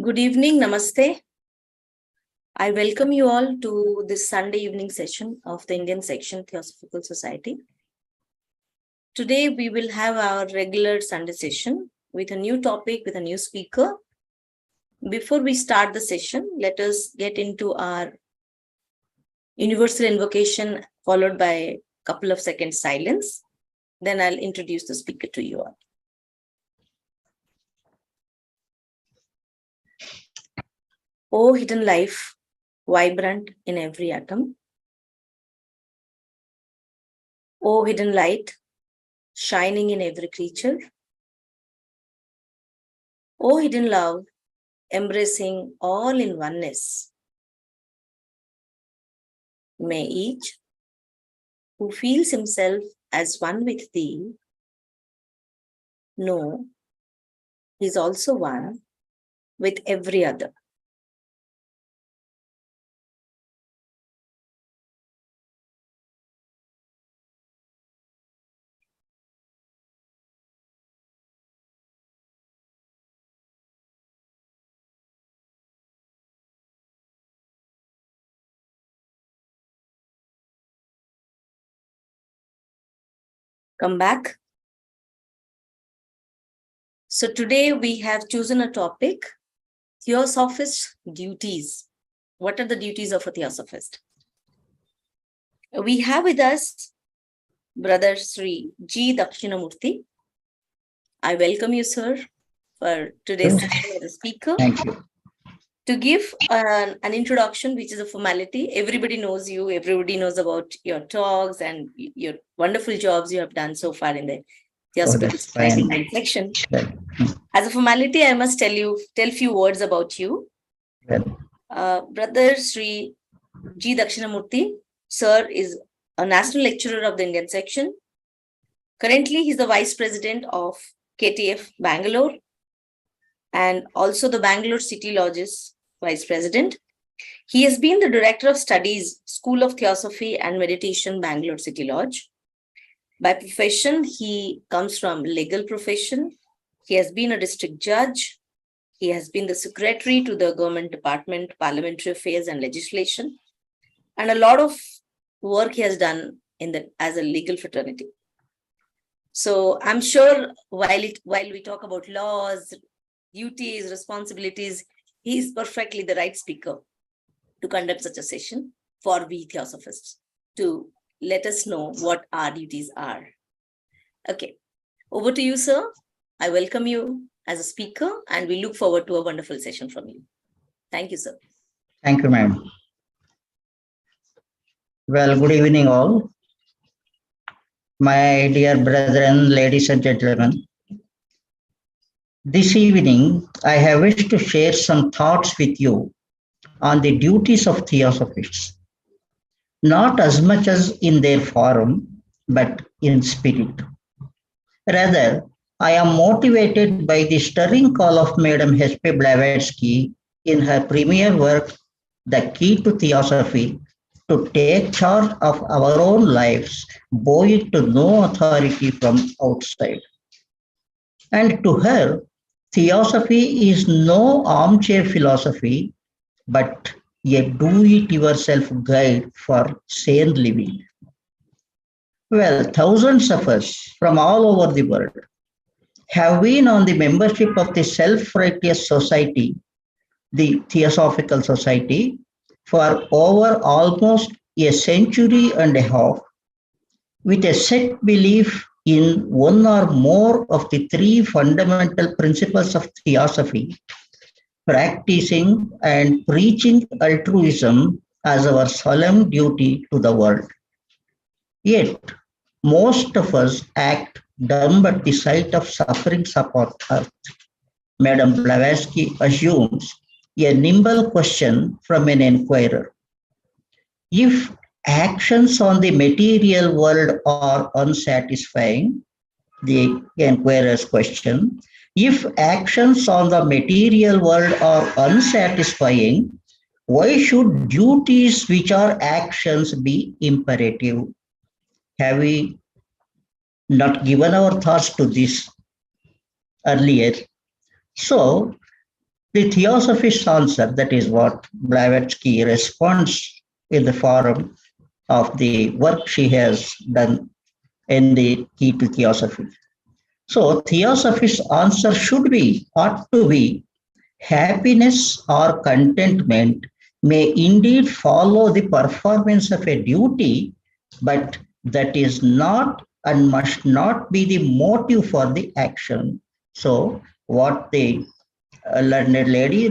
Good evening, Namaste. I welcome you all to this Sunday evening session of the Indian Section Theosophical Society. Today we will have our regular Sunday session with a new topic, with a new speaker. Before we start the session, let us get into our universal invocation followed by a couple of seconds silence. Then I'll introduce the speaker to you all. O hidden life, vibrant in every atom. O hidden light, shining in every creature. O hidden love, embracing all in oneness. May each who feels himself as one with thee know he is also one with every other. Come back. So today we have chosen a topic, Theosphists Duties. What are the duties of a Theosophist? We have with us Brother Sri G. Dakshinamurthy. I welcome you, sir, for today's session as a speaker. Thank you. To give an introduction, which is a formality, everybody knows you, everybody knows about your talks and your wonderful jobs you have done so far in the Theosophical Society section. Right. As a formality, I must tell few words about you. Right. Brother Sri G. Dakshinamurthy, sir, is a national lecturer of the Indian section. Currently, he's the vice president of KTF Bangalore and also the Bangalore City Lodge's vice president. He has been the director of studies, School of Theosophy and Meditation, Bangalore City Lodge. By profession, he comes from legal profession. He has been a district judge. He has been the secretary to the Government Department, Parliamentary Affairs and Legislation. And a lot of work he has done as a legal fraternity. So I'm sure while we talk about laws, duties, responsibilities, he is perfectly the right speaker to conduct such a session for we Theosophists to let us know what our duties are. Okay, over to you, sir. I welcome you as a speaker and we look forward to a wonderful session from you. Thank you, sir. Thank you, ma'am. Well, good evening all. My dear brethren, ladies and gentlemen. This evening, I have wished to share some thoughts with you on the duties of Theosophists, not as much as in their form, but in spirit. Rather, I am motivated by the stirring call of Madam H.P. Blavatsky in her premier work, The Key to Theosophy, to take charge of our own lives, bowing to no authority from outside. And to her, Theosophy is no armchair philosophy, but a do-it-yourself guide for sane living. Well, thousands of us from all over the world have been on the membership of the Self-Righteous Society, the Theosophical Society, for over almost a century and a half, with a set belief in one or more of the three fundamental principles of Theosophy, practicing and preaching altruism as our solemn duty to the world. Yet, most of us act dumb at the sight of sufferings upon earth. Madam Blavatsky assumes a nimble question from an inquirer. If actions on the material world are unsatisfying, the inquirer's question, if actions on the material world are unsatisfying, why should duties which are actions be imperative? Have we not given our thoughts to this earlier? So, The Theosophist answer, that is what Blavatsky responds in the forum of the work she has done in the Key to Theosophy. So Theosophist's answer ought to be, happiness or contentment may indeed follow the performance of a duty, but that is not and must not be the motive for the action. So what the learned lady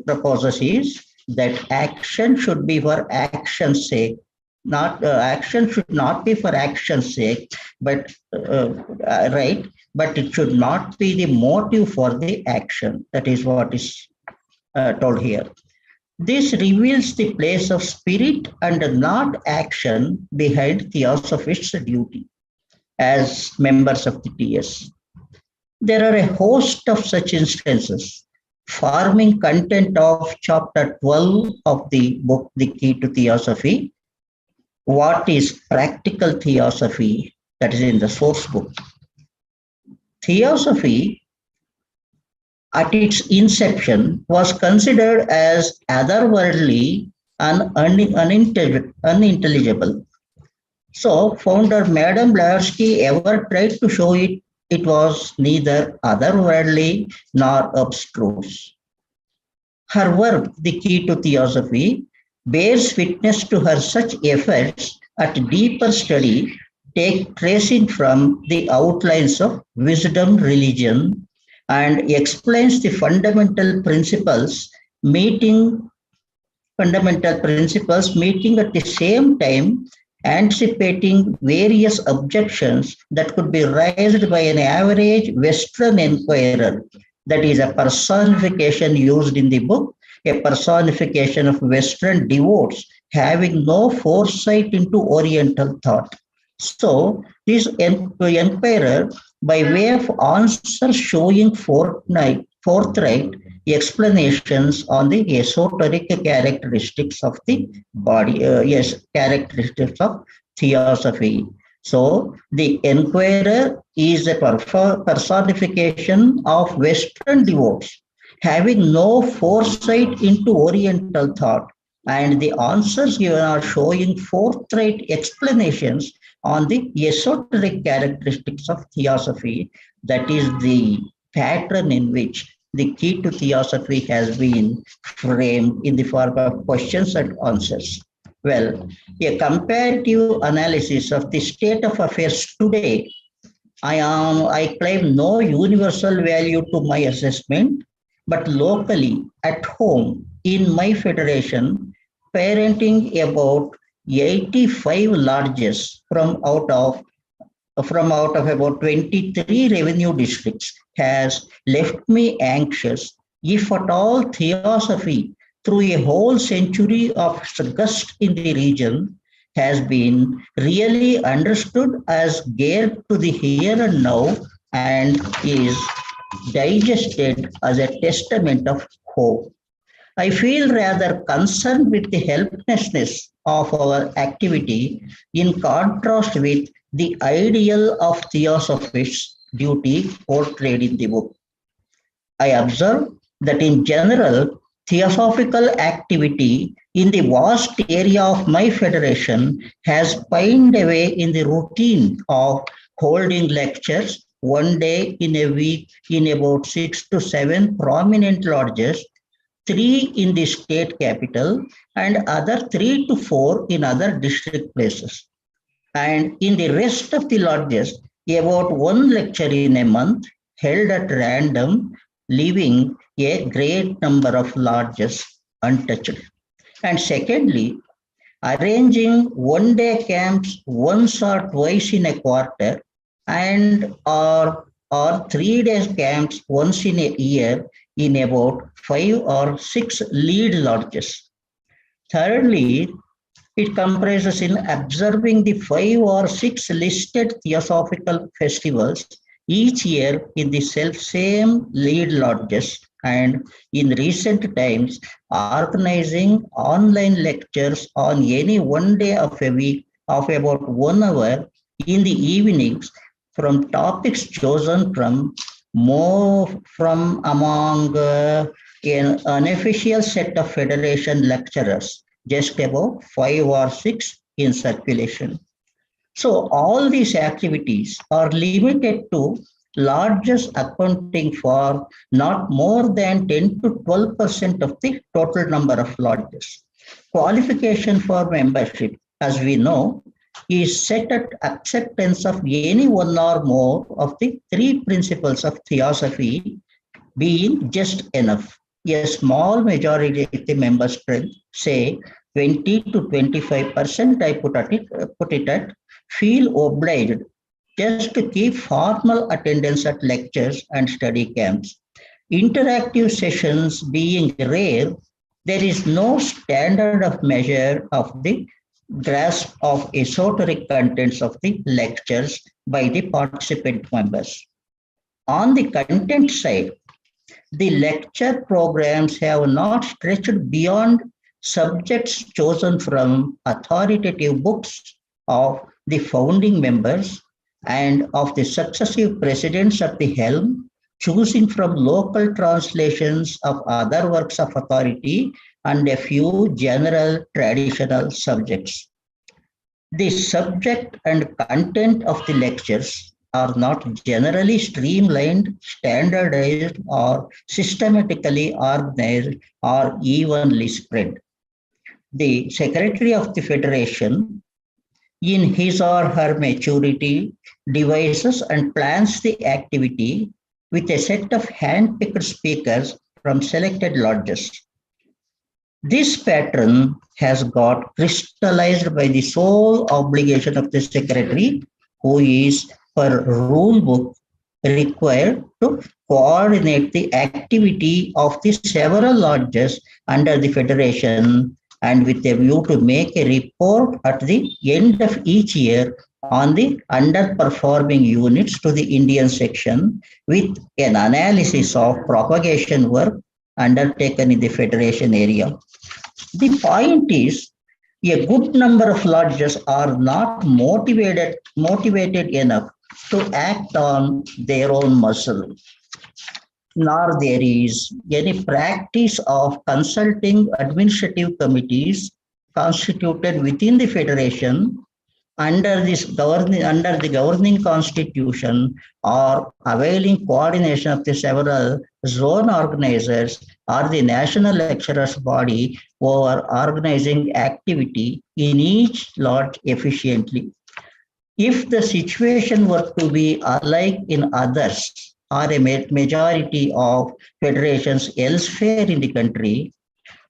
proposes is that action should be for action's sake. Not action should not be for action's sake, but right, but it should not be the motive for the action. That is what is told here. This reveals the place of spirit and not action behind Theosophist's duty as members of the TS. There are a host of such instances forming content of chapter 12 of the book, The Key to Theosophy. What is practical theosophy? That is in the source book. Theosophy at its inception was considered as otherworldly and unintelligible. So founder Madame Blavatsky ever tried to show it was neither otherworldly nor abstruse. Her work, The Key to Theosophy, bears witness to her such efforts at deeper study, tracing from the outlines of wisdom religion, and explains the fundamental principles meeting at the same time, anticipating various objections that could be raised by an average Western inquirer. That is a personification used in the book, a personification of Western devotes having no foresight into Oriental thought. So this inquirer, by way of answer showing forthright explanations on the esoteric characteristics of the body, characteristics of theosophy. So the inquirer is a personification of Western devotes having no foresight into Oriental thought, and the answers given are showing forthright explanations on the esoteric characteristics of theosophy. That is the pattern in which the Key to Theosophy has been framed in the form of questions and answers. Well, a comparative analysis of the state of affairs today, I claim no universal value to my assessment, but locally at home in my federation, parenting about 85 lodges from out of about 23 revenue districts has left me anxious, if at all theosophy through a whole century of gust in the region has been really understood as geared to the here and now and is digested as a testament of hope. I feel rather concerned with the helplessness of our activity in contrast with the ideal of Theosophist's duty portrayed in the book. I observe that in general, theosophical activity in the vast area of my federation has pined away in the routine of holding lectures one day in a week in about 6 to 7 prominent lodges, 3 in the state capital and other 3 to 4 in other district places. And in the rest of the lodges, about 1 lecture in a month held at random, leaving a great number of lodges untouched. And secondly, arranging one-day camps once or twice in a quarter and or 3 days camps once in a year in about 5 or 6 lead lodges. Thirdly, it comprises in observing the 5 or 6 listed theosophical festivals each year in the self-same lead lodges, and in recent times organizing online lectures on any one day of a week of about 1 hour in the evenings from topics chosen from among an unofficial set of federation lecturers, just about 5 or 6 in circulation. So all these activities are limited to lodges accounting for not more than 10 to 12% of the total number of lodges. Qualification for membership, as we know, is set at acceptance of any one or more of the 3 principles of theosophy being just enough. A small majority of the member strength, say 20 to 25%, I put it at, feel obliged just to keep formal attendance at lectures and study camps. Interactive sessions being rare, there is no standard of measure of the grasp of esoteric contents of the lectures by the participant members. On the content side, the lecture programs have not stretched beyond subjects chosen from authoritative books of the founding members and of the successive presidents at the helm, choosing from local translations of other works of authority and a few general traditional subjects. The subject and content of the lectures are not generally streamlined, standardized, or systematically organized or evenly spread. The Secretary of the Federation, in his or her maturity, devises and plans the activity with a set of hand-picked speakers from selected lodges. This pattern has got crystallized by the sole obligation of the secretary, who is per rule book required to coordinate the activity of the several lodges under the federation and with a view to make a report at the end of each year on the underperforming units to the Indian section with an analysis of propagation work undertaken in the federation area. The point is, a good number of lodges are not motivated enough to act on their own muscle, nor there is any practice of consulting administrative committees constituted within the federation under the governing constitution or availing coordination of the several zone organizers or the national lecturers body over organizing activity in each lodge efficiently. If the situation were to be alike in others or a majority of federations elsewhere in the country,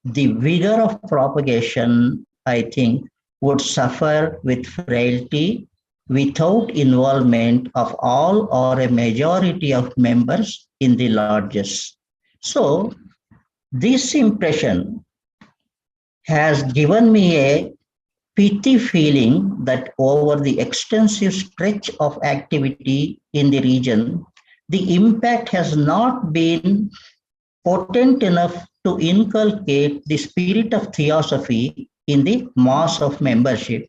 the vigor of propagation, I think, would suffer with frailty without involvement of all or a majority of members in the lodges. So, this impression has given me a pity feeling that over the extensive stretch of activity in the region, the impact has not been potent enough to inculcate the spirit of theosophy in the mass of membership.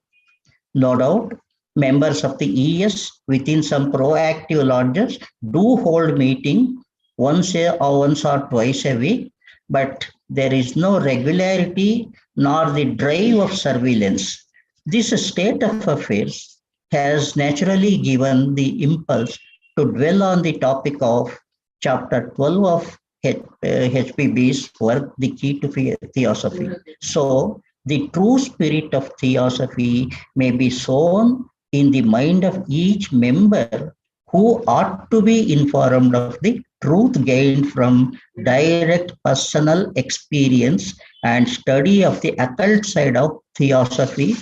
No doubt, members of the ES within some proactive lodges do hold meeting once or twice a week, but there is no regularity nor the drive of surveillance. This state of affairs has naturally given the impulse to dwell on the topic of chapter 12 of HPB's work, The Key to Theosophy. So, the true spirit of theosophy may be sown in the mind of each member who ought to be informed of the truth gained from direct personal experience and study of the occult side of theosophy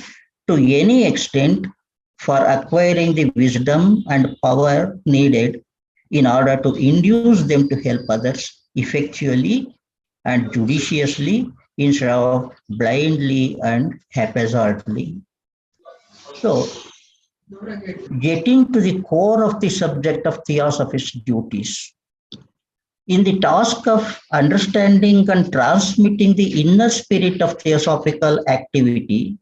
to any extent for acquiring the wisdom and power needed in order to induce them to help others effectually and judiciously instead of blindly and haphazardly. So, getting to the core of the subject of Theosphists duties. In the task of understanding and transmitting the inner spirit of theosophical activity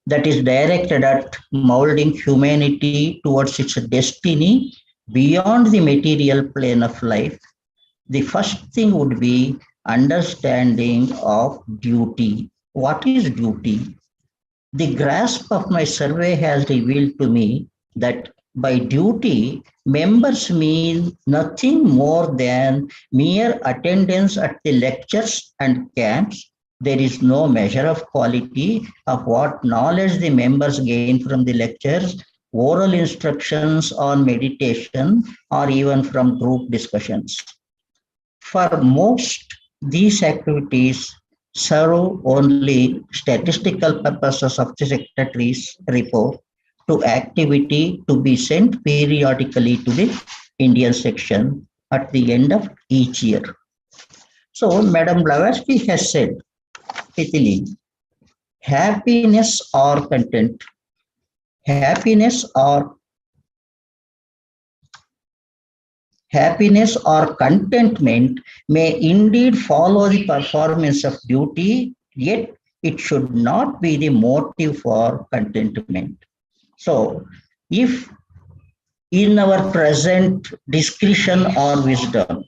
that is directed at molding humanity towards its destiny beyond the material plane of life, the first thing would be understanding of duty. What is duty? The grasp of my survey has revealed to me that by duty, members mean nothing more than mere attendance at the lectures and camps. There is no measure of quality of what knowledge the members gain from the lectures, oral instructions on meditation, or even from group discussions. For most, these activities serve only statistical purposes of the secretary's report to activity to be sent periodically to the Indian section at the end of each year. So, Madam Blavatsky has said, Italy, happiness or content, happiness or contentment may indeed follow the performance of duty, yet it should not be the motive for contentment. So, if in our present discretion or wisdom,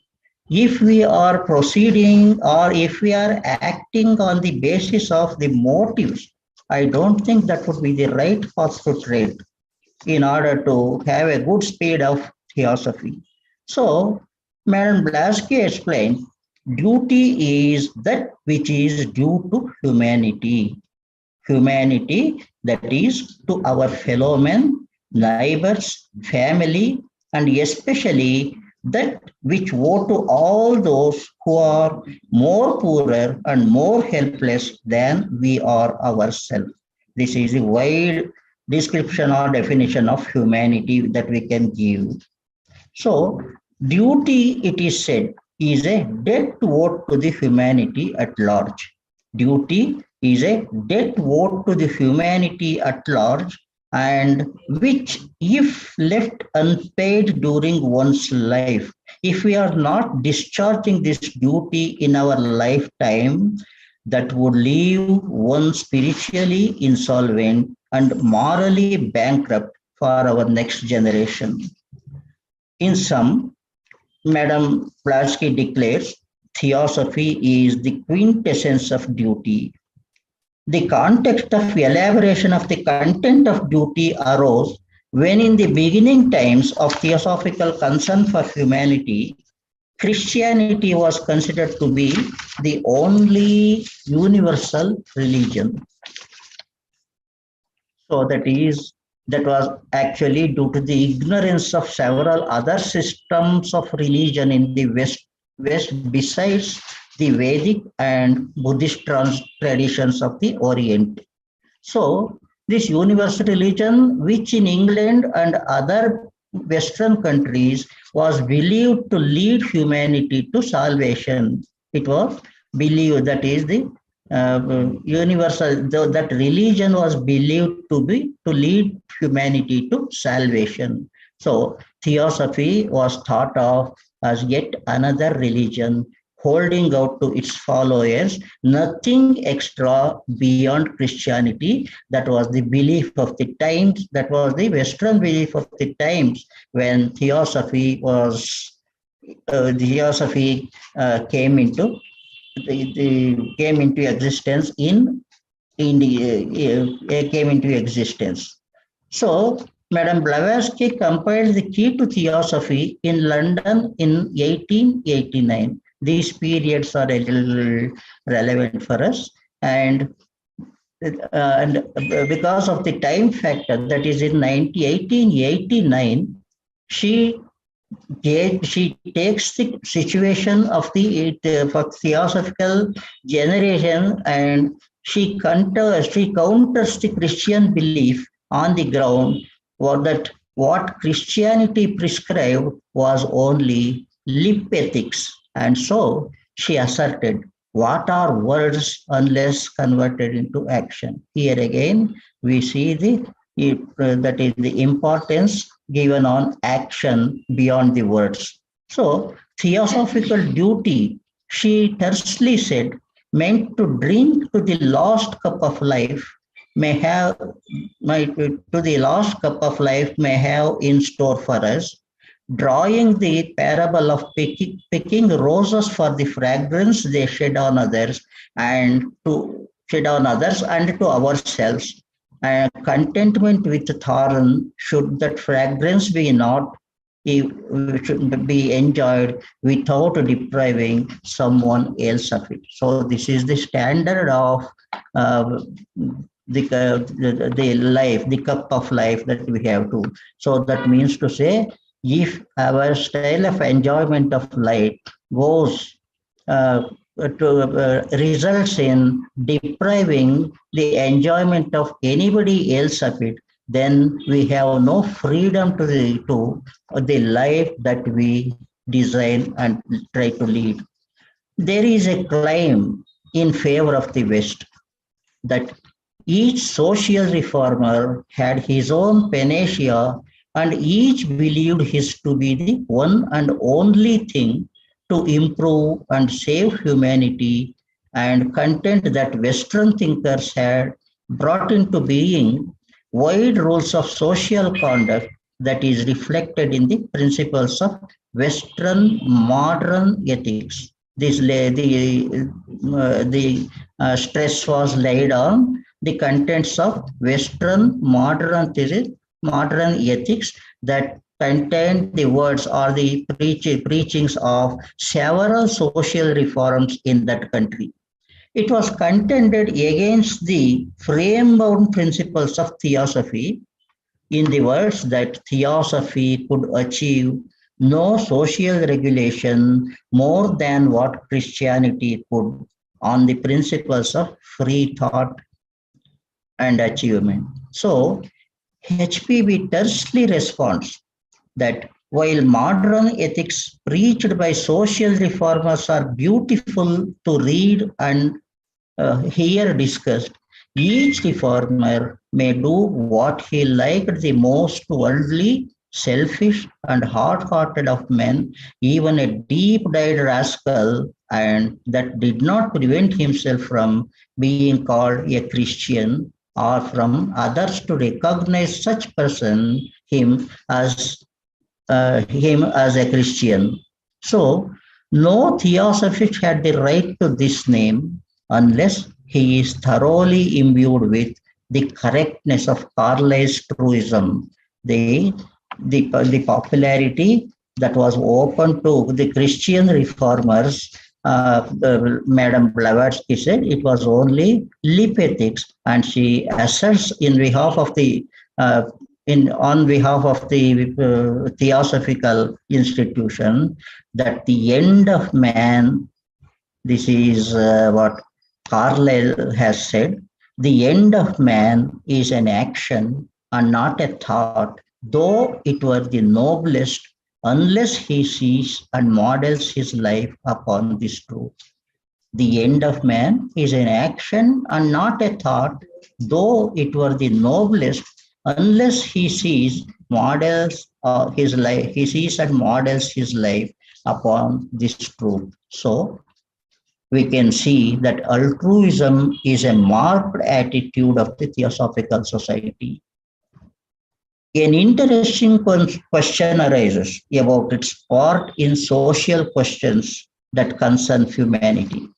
if we are proceeding or if we are acting on the basis of the motives, I don't think that would be the right path to tread in order to have a good speed of theosophy. So, Madam Blasky explained, duty is that which is due to humanity. Humanity that is to our fellow men, neighbors, family, and especially that which owe to all those who are more poorer and more helpless than we are ourselves. This is a wide description or definition of humanity that we can give. So, duty, it is said, is a debt owed to the humanity at large. Duty is a debt owed to the humanity at large, and which, if left unpaid during one's life, if we are not discharging this duty in our lifetime, that would leave one spiritually insolvent and morally bankrupt for our next generation. In sum, Madam Plasky declares theosophy is the quintessence of duty. The context of elaboration of the content of duty arose when, in the beginning times of theosophical concern for humanity, Christianity was considered to be the only universal religion. So that was actually due to the ignorance of several other systems of religion in the West besides the Vedic and Buddhist traditions of the Orient. So this universal religion, which in England and other Western countries was believed to lead humanity to salvation, it was believed that is the universal, that religion was believed to be to lead humanity to salvation. So theosophy was thought of as yet another religion holding out to its followers nothing extra beyond Christianity. That was the belief of the times, that was the Western belief of the times when theosophy came into came into existence in India, came into existence. So, Madam Blavatsky compiled the key to theosophy in London in 1889. These periods are a little relevant for us, and because of the time factor, that is in 1889, she takes the situation of the for theosophical generation, and she counters the Christian belief on the ground that what Christianity prescribed was only lip ethics. And so she asserted, what are words unless converted into action? Here again, we see that is the importance given on action beyond the words. So theosophical duty, she tersely said, meant to drink to the last cup of life may have in store for us, drawing the parable of picking roses for the fragrance they shed on others and to shed on others and to ourselves. Contentment with thorn, should that fragrance be not should be enjoyed without depriving someone else of it. So this is the standard of uh, the life, the cup of life that we have to. So that means to say, if our style of enjoyment of life goes uh, results in depriving the enjoyment of anybody else of it, then we have no freedom to the life that we design and try to lead. There is a claim in favor of the West that each social reformer had his own panacea and each believed his to be the one and only thing to improve and save humanity, and content that Western thinkers had brought into being wide rules of social conduct that is reflected in the principles of Western modern ethics. The stress was laid on the contents of Western modern ethics that contained the words or the preachings of several social reforms in that country. It was contended against the frame-bound principles of theosophy, in the words that theosophy could achieve no social regulation more than what Christianity could on the principles of free thought and achievement. So HPB tersely responds that while modern ethics preached by social reformers are beautiful to read and here discussed, each reformer may do what he liked the most worldly, selfish, and hard-hearted of men, even a deep-dyed rascal, and that did not prevent himself from being called a Christian or from others to recognize such person him as a Christian. So no theosophist had the right to this name unless he is thoroughly imbued with the correctness of Carlyle's truism, the, the popularity that was open to the Christian reformers. Madame Blavatsky said it was only lip ethics, and she asserts in behalf of the in on behalf of the theosophical institution that the end of man, this is what Carlyle has said, the end of man is an action and not a thought, though it were the noblest, unless he sees and models his life upon this truth. The end of man is an action and not a thought, though it were the noblest, unless he sees models his life, he sees and models his life upon this truth. So we can see that altruism is a marked attitude of the Theosophical Society. An interesting question arises about its part in social questions that concern humanity.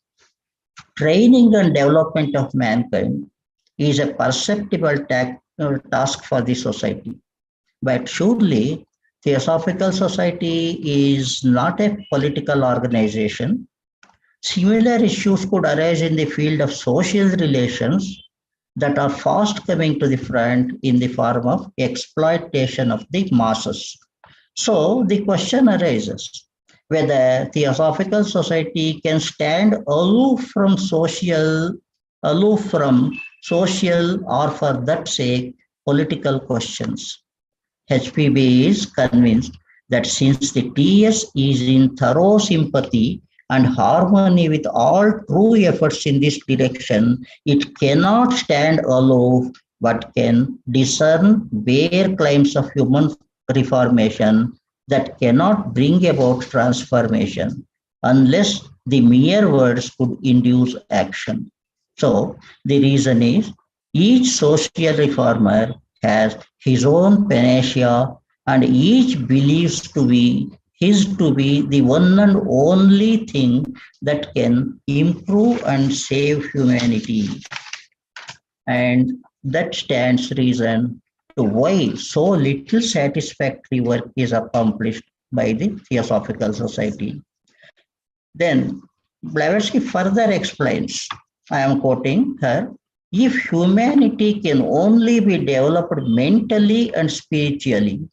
Training and development of mankind is a perceptible task for the society. But surely, Theosophical Society is not a political organization. Similar issues could arise in the field of social relations that are fast coming to the front in the form of exploitation of the masses. So the question arises whether Theosophical Society can stand aloof from social or for that sake political questions. HPB is convinced that since the TS is in thorough sympathy and harmony with all true efforts in this direction, it cannot stand aloof but can discern bare claims of human reformation that cannot bring about transformation unless the mere words could induce action. So the reason is each social reformer has his own panacea and each believes to be his to be the one and only thing that can improve and save humanity. And that stands reason to why so little satisfactory work is accomplished by the Theosophical Society. Then Blavatsky further explains, I am quoting her, if humanity can only be developed mentally and spiritually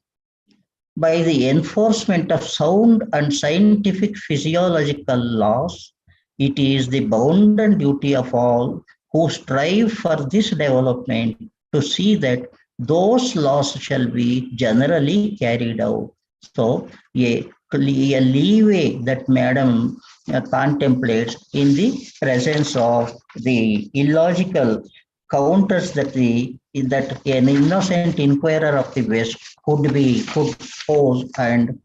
by the enforcement of sound and scientific physiological laws, it is the bounden duty of all who strive for this development to see that those laws shall be generally carried out. So, a leeway that Madam contemplates in the presence of the illogical counters that an innocent inquirer of the West could pose and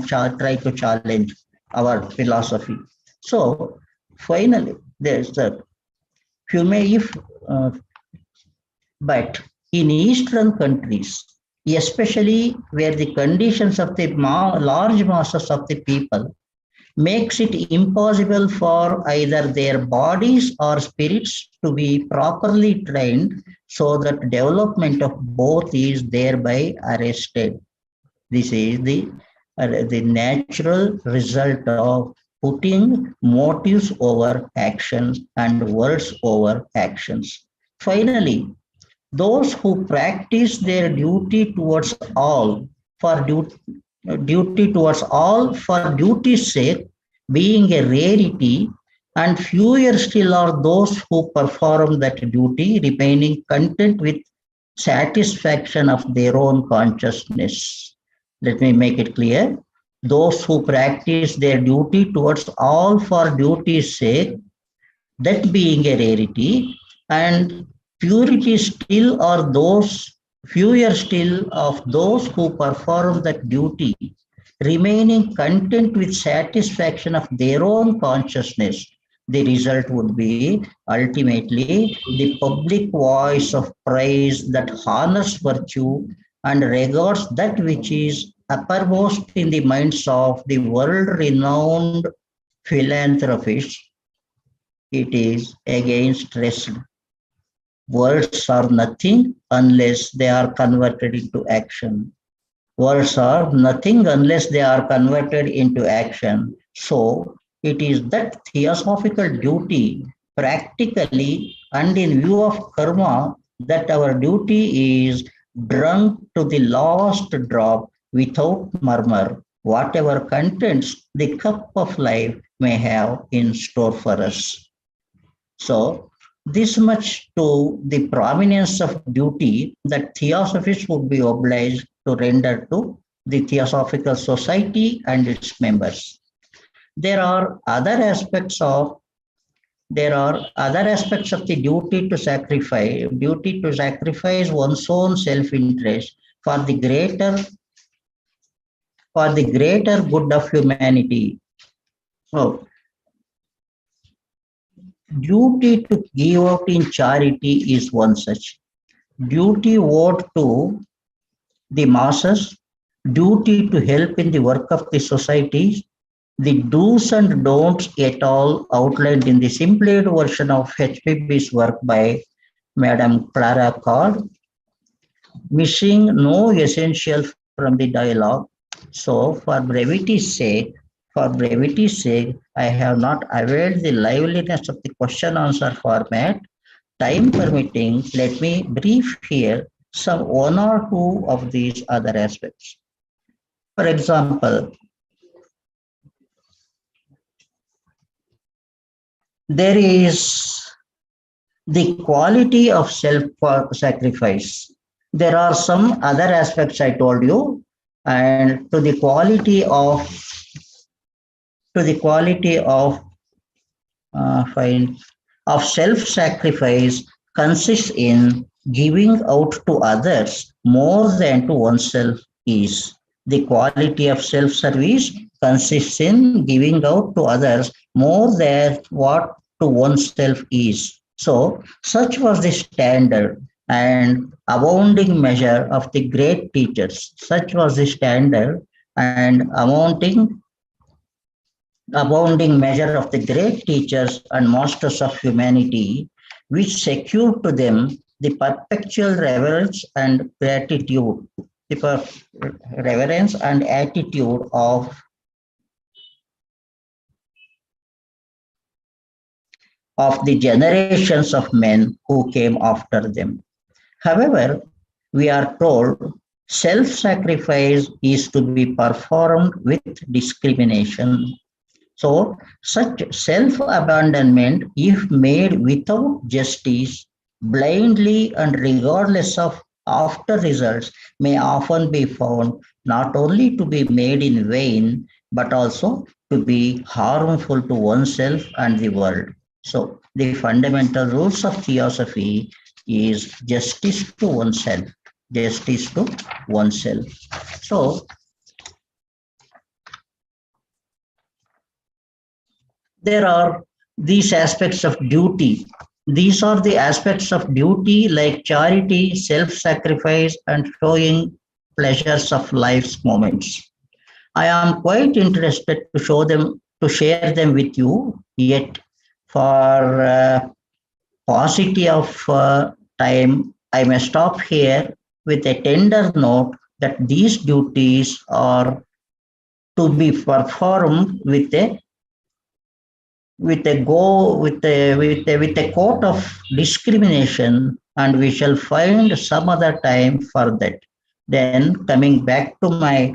try to challenge our philosophy. So finally, there's the human if but in Eastern countries, especially where the conditions of the large masses of the people makes it impossible for either their bodies or spirits to be properly trained, so that development of both is thereby arrested. This is the natural result of putting motives over actions and words over actions. Finally, those who practice their duty towards all for duty towards all for duty's sake being a rarity, and fewer still are those who perform that duty remaining content with satisfaction of their own consciousness. Let me make it clear. Those who practice their duty towards all for duty's sake, that being a rarity, and purity still are those fewer still of those who perform that duty, remaining content with satisfaction of their own consciousness. The result would be ultimately the public voice of praise that honors virtue and regards that which is uppermost in the minds of the world-renowned philanthropists. It is against rest. Words are nothing unless they are converted into action. Words are nothing unless they are converted into action. So it is that theosophical duty, practically and in view of karma, that our duty is drunk to the last drop without murmur, whatever contents the cup of life may have in store for us. So this much to the prominence of duty that Theosophists would be obliged to render to the Theosophical Society and its members. There are other aspects of the duty to sacrifice one's own self-interest for the greater good of humanity. So, duty to give out in charity is one such. Duty owed to the masses, duty to help in the work of the society, the do's and don'ts et al. Outlined in the simplified version of HPB's work by Madam Clara Card, missing no essential from the dialogue. So for brevity's sake, I have not availed the liveliness of the question answer format. Time permitting, let me brief here some one or two of these other aspects. For example, there is the quality of self-sacrifice. There are some other aspects I told you, and to the quality of self-sacrifice consists in giving out to others more than to oneself is. The quality of self-service consists in giving out to others more than what to oneself is. So, such was the standard and abounding measure of the great teachers. Such was the standard and abounding measure of the great teachers and masters of humanity, which secured to them the perpetual reverence and gratitude, reverence and attitude of the generations of men who came after them. However, we are told self-sacrifice is to be performed with discrimination. So, such self abandonment, if made without justice, blindly and regardless of after results, may often be found not only to be made in vain, but also to be harmful to oneself and the world. So, the fundamental rules of theosophy is justice to oneself. Justice to oneself. So, there are these aspects of duty. These are the aspects of duty like charity, self sacrifice, and showing pleasures of life's moments. I am quite interested to show them, to share them with you, yet, for paucity of time, I may stop here with a tender note that these duties are to be performed with a coat of discrimination, and we shall find some other time for that. Then coming back to my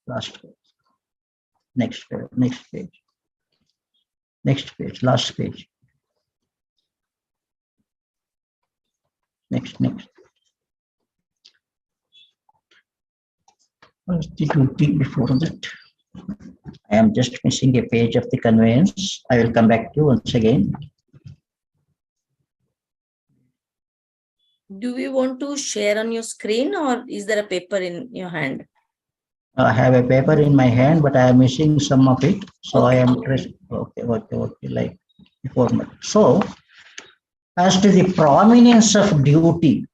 last page, next page, last page, next. What's the duty before that? I am just missing a page of the conveyance. I will come back to you once again. Do you want to share on your screen, or is there a paper in your hand? I have a paper in my hand, but I am missing some of it. So Okay. I am okay, like before. So as to the prominence of duty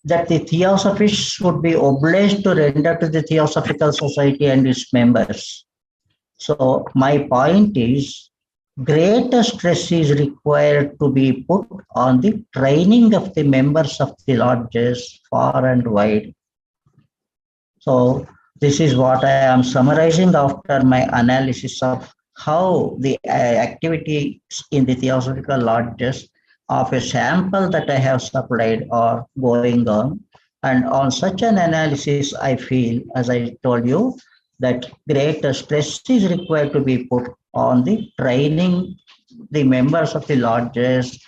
that the Theosophists would be obliged to render to the Theosophical Society and its members. So my point is, greater stress is required to be put on the training of the members of the lodges far and wide. So this is what I am summarizing after my analysis of how the activities in the Theosophical lodges of a sample that I have supplied are going on. And on such an analysis, I feel, as I told you, that greater stress is required to be put on the training the members of the lodges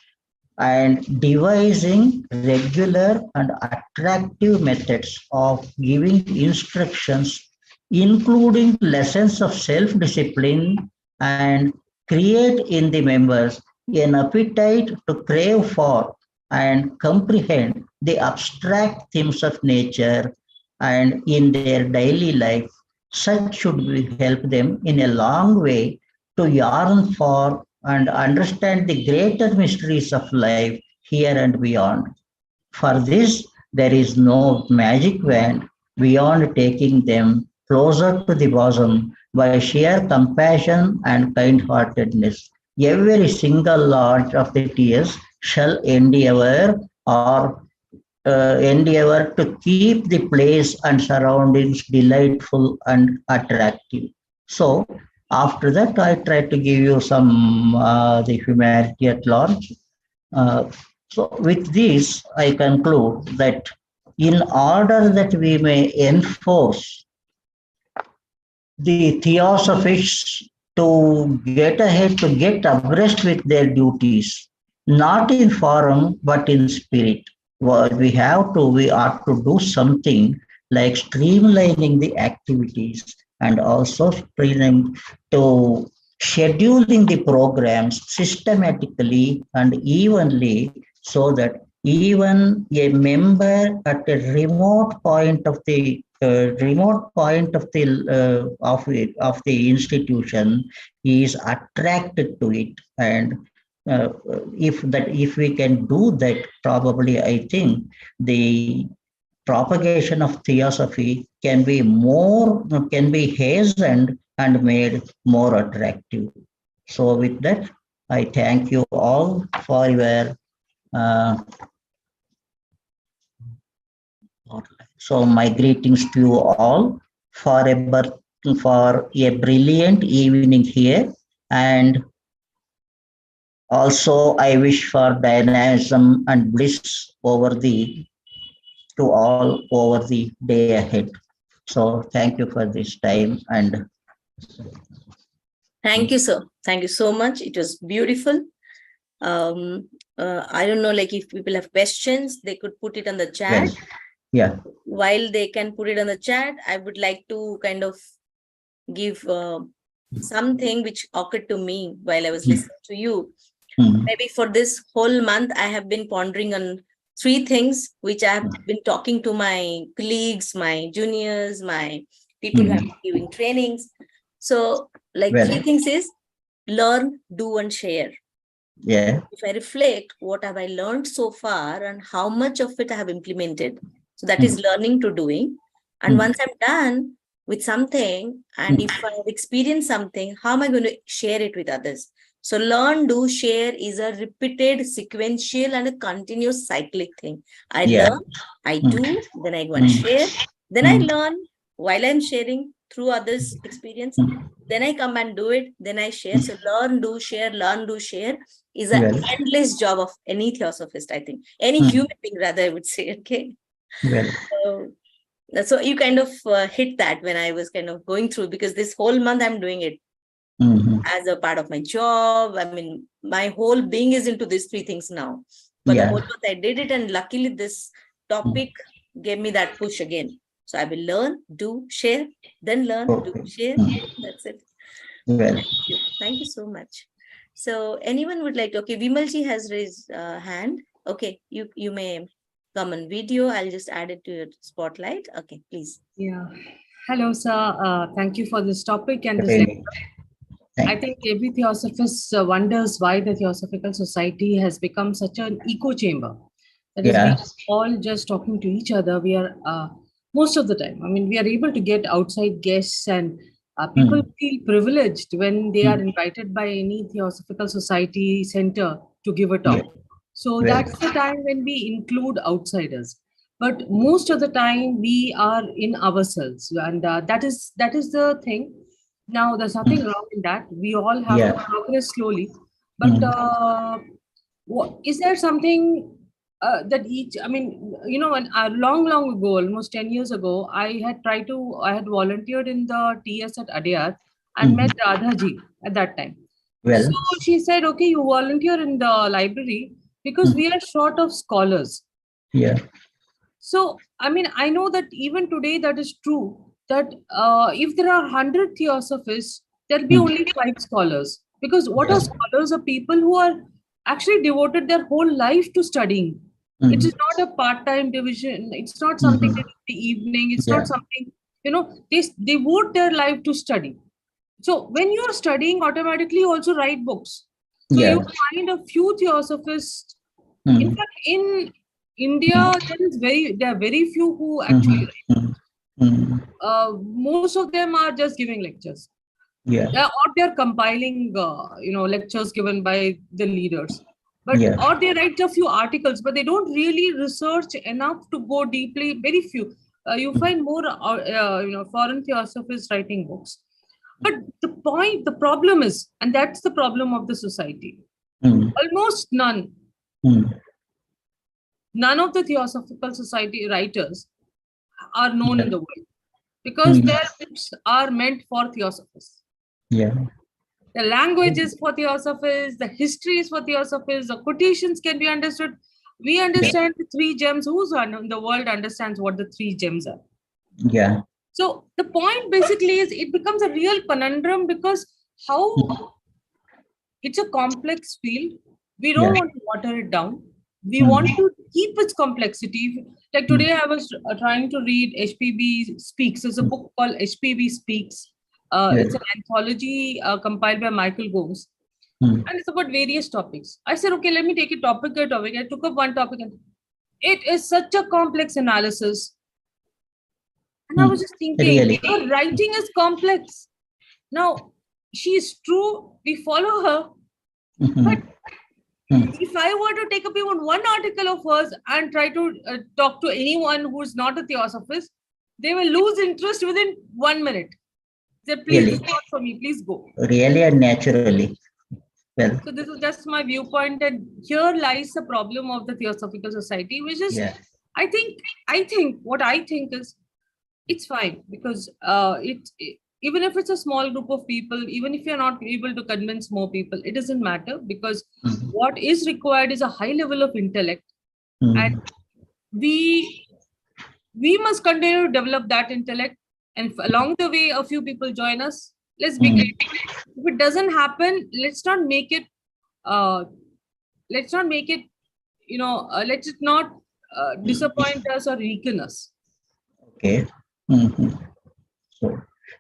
and devising regular and attractive methods of giving instructions, including lessons of self-discipline, and create in the members an appetite to crave for and comprehend the abstract themes of nature and in their daily life. Such should help them in a long way to yearn for and understand the greater mysteries of life here and beyond. For this, there is no magic wand beyond taking them closer to the bosom by sheer compassion and kind-heartedness. Every single lodge of the tears shall endeavor to keep the place and surroundings delightful and attractive. So, after that, I try to give you some the humanity at large. Uh, so, with this, I conclude that in order that we may enforce the theosophists to get ahead, to get abreast with their duties, not in form but in spirit. What we ought to do something like streamlining the activities and also streamlining to scheduling the programs systematically and evenly so that even a member at a remote point of the institution is attracted to it and if we can do that, probably I think the propagation of theosophy can be hastened and made more attractive. So with that, I thank you all for your so my greetings to you all for a brilliant evening here, and also I wish for dynamism and bliss to all over the day ahead. So thank you for this time, and Thank you, sir. Thank you so much. It was beautiful. I don't know, like if people have questions, they could put it on the chat. well, yeah, While they can put it on the chat, I would like to kind of give something which occurred to me while I was listening to you. Maybe for this whole month, I have been pondering on 3 things which I have been talking to my colleagues, my juniors, my people who have been giving trainings. So, like 3 things is learn, do, and share. yeah. If I reflect, what have I learned so far and how much of it I have implemented? So that is learning to doing. And once I'm done with something, and if I have experienced something, how am I going to share it with others? So learn, do, share is a repeated, sequential, and a continuous cyclic thing. I learn, I do, then I go and share. Then I learn while I'm sharing through others' experience. Then I come and do it. Then I share. So learn, do, share, learn, do, share is an endless job of any theosophist, I think. Any human being, rather, I would say. Okay. So you kind of hit that when I was kind of going through, because this whole month I'm doing it as a part of my job. I mean, my whole being is into these 3 things now. But the whole month I did it, and luckily this topic gave me that push again. So I will learn, do, share, then learn, do, share. That's it. Thank you. Thank you so much. So anyone would like to, okay, Vimalji has raised hand. Okay, you may come on video. I'll just add it to your spotlight. Okay, please. Yeah. Hello, sir. Thank you for this topic and this lecture. I think every theosophist wonders why the Theosophical Society has become such an echo chamber. That is, we all just talking to each other. We are, most of the time, I mean, we are able to get outside guests, and people feel privileged when they are invited by any Theosophical Society center to give a talk. So that's the time when we include outsiders. But most of the time we are in ourselves, and that is the thing. Now, there's nothing wrong in that. We all have to progress slowly. But is there something that each, I mean, you know, when, long ago, almost 10 years ago, I had volunteered in the TS at Adyar and met Radhaji at that time. So she said, okay, you volunteer in the library because we are short of scholars. So, I mean, I know that even today that is true, that if there are 100 theosophists, there'll be only 5 scholars. Because what are scholars? Are people who are actually devoted their whole life to studying. It is not a part-time division. It's not something in the evening. It's not something, you know, they devote their life to study. So when you are studying, automatically you also write books. So you find a few theosophists. In fact, in India, there are very few who actually write. Most of them are just giving lectures. Or they're compiling, lectures given by the leaders. But or they write a few articles, but they don't really research enough to go deeply. Very few. You find more, foreign theosophists writing books. But the problem is, and that's the problem of the society. Almost none. None of the Theosophical Society writers are known in the world because their books are meant for theosophists. The language is for theosophists, the history is for theosophists, the quotations can be understood. We understand the 3 gems. Who's in the world understands what the 3 gems are? So the point basically is it becomes a real conundrum because it's a complex field. We don't want to water it down. We want to keep its complexity. Like today, I was trying to read HPB Speaks. There's a book called HPB Speaks. It's an anthology compiled by Michael Gomes. And it's about various topics. I said, okay, let me take a topic by topic. I took up one topic and it is such a complex analysis. And I was just thinking, Really? her writing is complex. Now, she is true, we follow her. But if I were to take up even one article of hers and try to talk to anyone who's not a Theosophist, they will lose interest within 1 minute. Say, please, Really? it's not for me, please go. Really and naturally. Well, So this is just my viewpoint, and here lies the problem of the Theosophical Society, which is, I think what I think is, it's fine because even if it's a small group of people, even if you're not able to convince more people, it doesn't matter, because what is required is a high level of intellect, and we must continue to develop that intellect, and along the way a few people join us. Let's begin. If it doesn't happen, let's not make it let it not disappoint us or weaken us. Okay.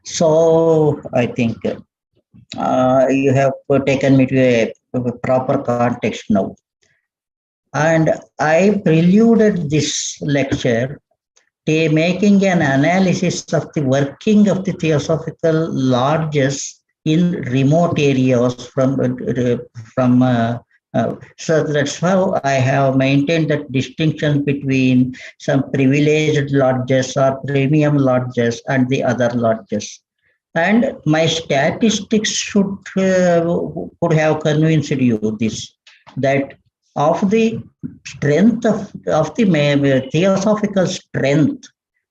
So I think you have taken me to a proper context now. And I preluded this lecture to making an analysis of the working of the Theosophical lodges in remote areas so that's how I have maintained that distinction between some privileged lodges or premium lodges and the other lodges. And my statistics could have convinced you this, that of the strength of the Theosophical strength,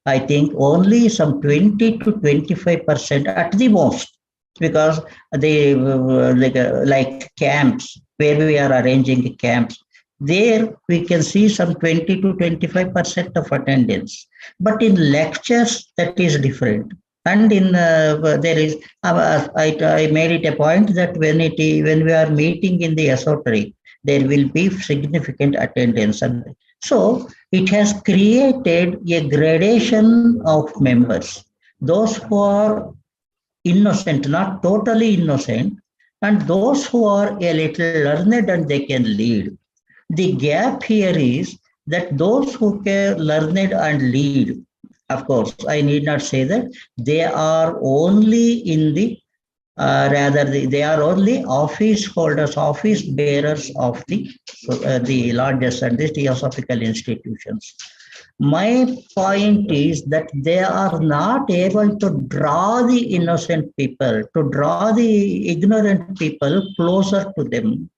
I think only some 20 to 25% at the most, because they like camps where we are arranging camps, there we can see some 20 to 25% of attendance. But in lectures, that is different. And in there is, I made it a point that when we are meeting in the esoteric, there will be significant attendance. And so it has created a gradation of members. Those who are innocent, not totally innocent, and those who are a little learned and they can lead. The gap here is that those who can learned and lead, of course, I need not say that they are only in the they are only office holders, office bearers of the lodges and the Theosophical institutions. My point is that they are not able to draw the innocent people, to draw the ignorant people closer to them,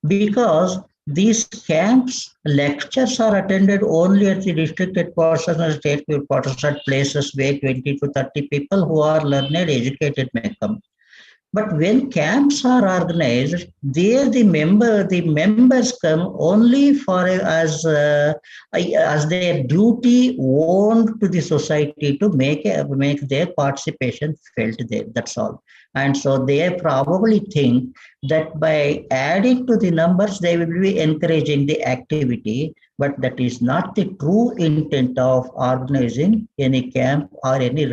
because these camps, lectures are attended only at the district headquarters and state headquarters, at places where 20 to 30 people who are learned, educated may come. But when camps are organized, there the members come only for as their duty owed to the society to make their participation felt there. That's all. And so they probably think that by adding to the numbers, they will be encouraging the activity, but that is not the true intent of organizing any camp or any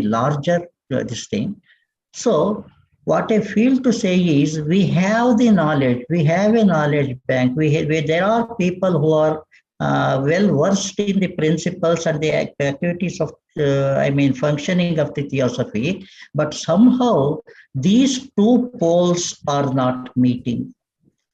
larger this thing. So what I feel to say is, we have the knowledge, we have a knowledge bank, there are people who are well versed in the principles and the activities of, functioning of the Theosophy, but somehow these two poles are not meeting.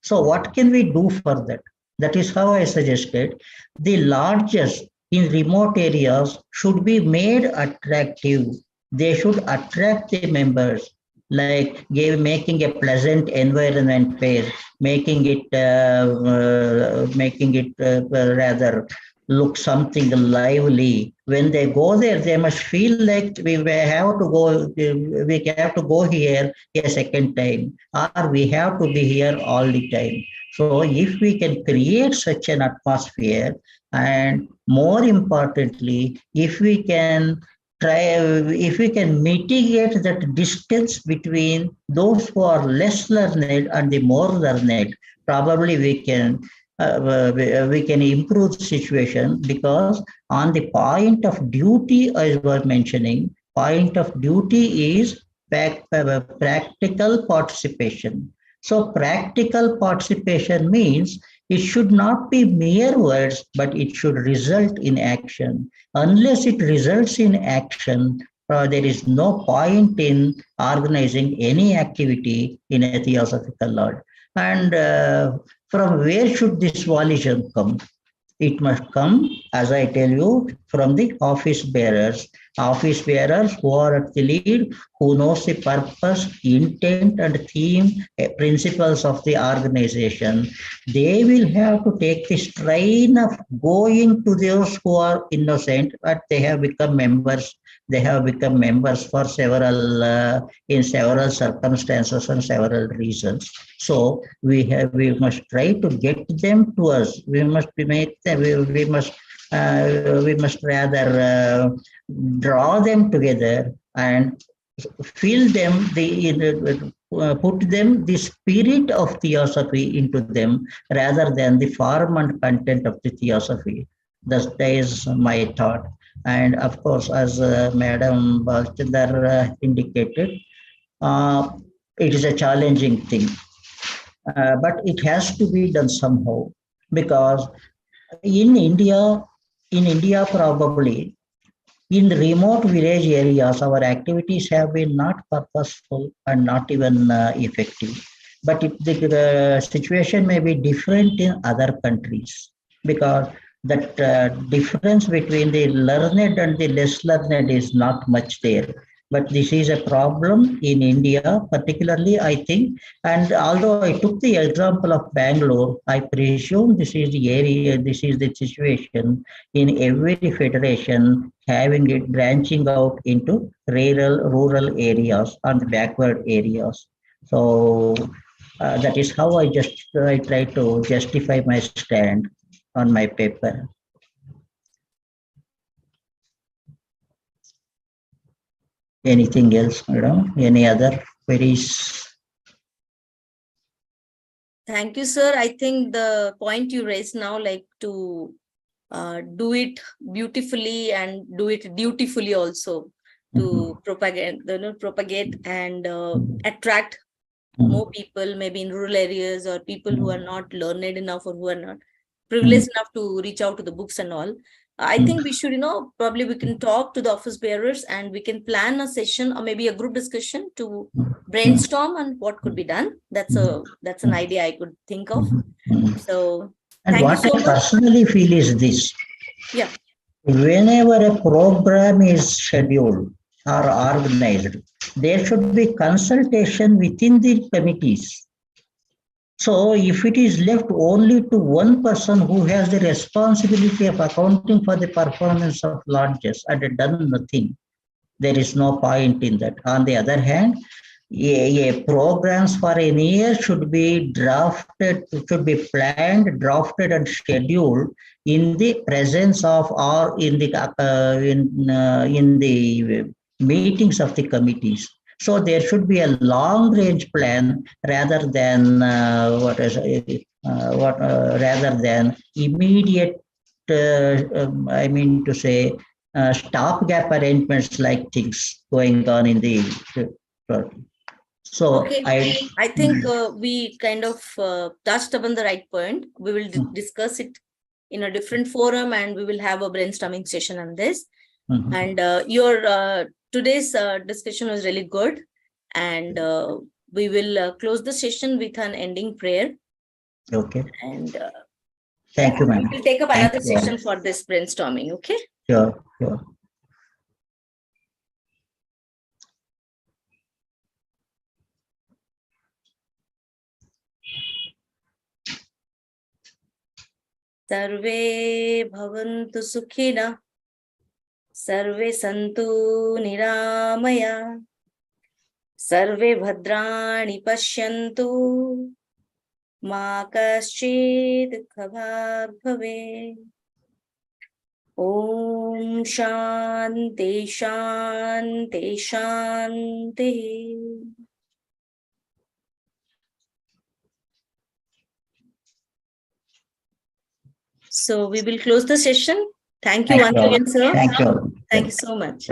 So what can we do for that? That is how I suggested the lodges in remote areas should be made attractive. They should attract the members, like making a pleasant environment there, making it rather look something lively. When they go there, they must feel like we have to go here a second time, or we have to be here all the time. So if we can create such an atmosphere, and more importantly, if we can mitigate that distance between those who are less learned and the more learned, probably we can improve the situation, because on the point of duty, as I was mentioning, point of duty is practical participation. So practical participation means it should not be mere words, but it should result in action. Unless it results in action, there is no point in organizing any activity in a theosophical lodge. And from where should this volition come? It must come, as I tell you, from the office bearers who are at the lead, who knows the purpose, intent, and theme, principles of the organization. They will have to take the strain of going to those who are innocent, but they have become members. They have become members for in several circumstances and several reasons. So we must try to get them to us. We must make them. We must rather draw them together and fill them put them the spirit of theosophy into them rather than the form and content of the theosophy. That is my thought. And of course, as Madam Balchandar indicated, it is a challenging thing. But it has to be done somehow, because in India probably in remote village areas, our activities have been not purposeful and not even effective. But if the situation may be different in other countries, because that difference between the learned and the less learned is not much there. But this is a problem in India, particularly, I think. And although I took the example of Bangalore, I presume this is the area, this is the situation in every federation, having it branching out into rural areas and backward areas. So that is how I try to justify my stand on my paper. Anything else, madam? Any other queries? Thank you, sir. I think the point you raised now, like to do it beautifully and do it dutifully also, to propagate and attract more people, maybe in rural areas, or people who are not learned enough or who are not privileged enough to reach out to the books and all. I think we should, probably we can talk to the office bearers and we can plan a session or maybe a group discussion to brainstorm on what could be done. That's an idea I could think of. So and what I personally feel is this. Yeah. Whenever a program is scheduled or organized, there should be consultation within the committees. So if it is left only to one person who has the responsibility of accounting for the performance of lodges and done nothing, there is no point in that. On the other hand, programs for a year should be drafted, should be planned, drafted, and scheduled in the presence of or in the meetings of the committees. So there should be a long-range plan rather than rather than immediate. I mean to say, stopgap arrangements like things going on in the. So okay, I think we kind of touched upon the right point. We will discuss it in a different forum, and we will have a brainstorming session on this. And your today's discussion was really good, and we will close the session with an ending prayer. Okay. And thank you, ma'am. We will take up another session for this brainstorming. Okay. Sure. Sarve bhavantu sukhina. Sarve santu niramaya. Sarve bhadrani pashyantu. Ma kaschid dukhabhag bhave. Om Shanti Shanti Shanti. So we will close the session. Thank you once again, sir. Thank you. Thank you so much.